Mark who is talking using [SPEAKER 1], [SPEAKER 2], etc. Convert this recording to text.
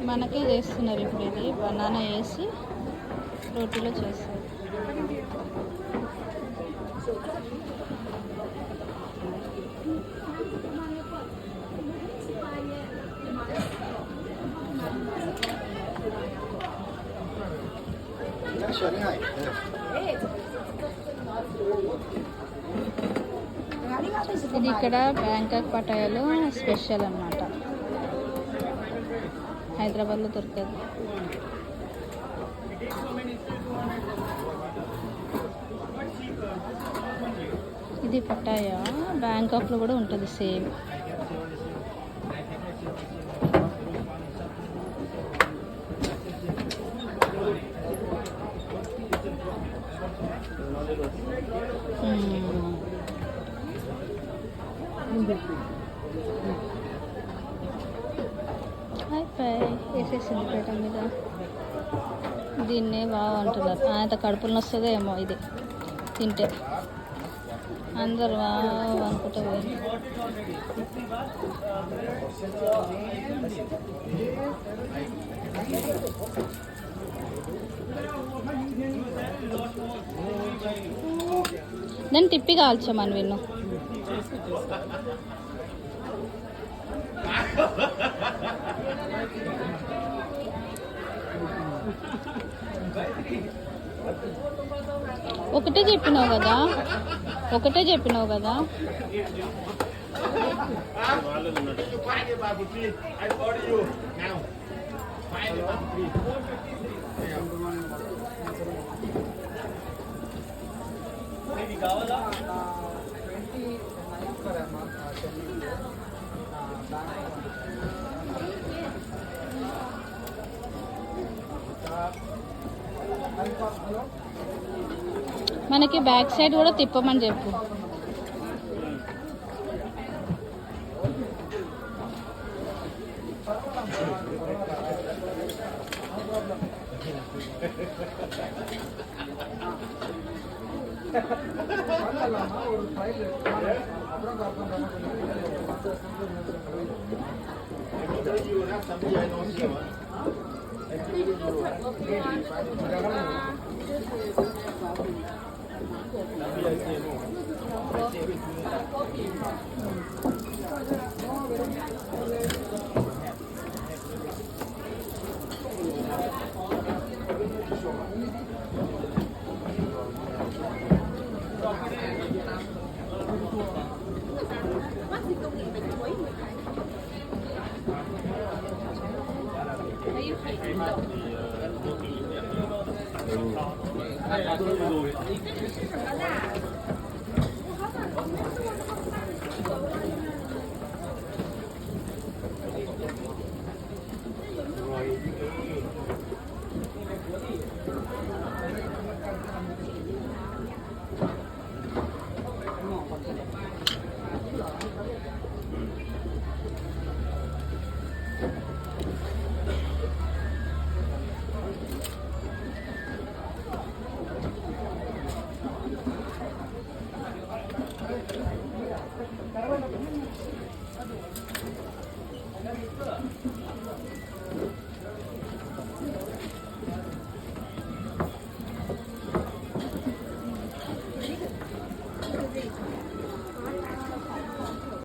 [SPEAKER 1] మనకే చేస్తున్నారు ఇప్పుడు. ఇది బనానా వేసి రోటీలో చేస్తారు. ఇది ఇక్కడ బ్యాంకాక్ పటాయాలో స్పెషల్ అన్నమాట. హైదరాబాద్లో దొరకదు. ఇది పటాయా బ్యాంకాక్లో కూడా ఉంటుంది సేమ్. అయిపోయి వేసేసింది పేట మీద. దీన్నే బాగా అంటున్నారు. అంత కడుపులో వస్తుందో ఏమో ఇది తింటే. అందరు వావ్ అనుకుంటూ పోయింది. నేను తిప్పి కాల్చామని విన్ను. ఒకటే చెప్పినావు కదా, ఒకటే చెప్పినావు కదా. మనకి బ్యాక్ సైడ్ కూడా తిప్పమని చెప్పు.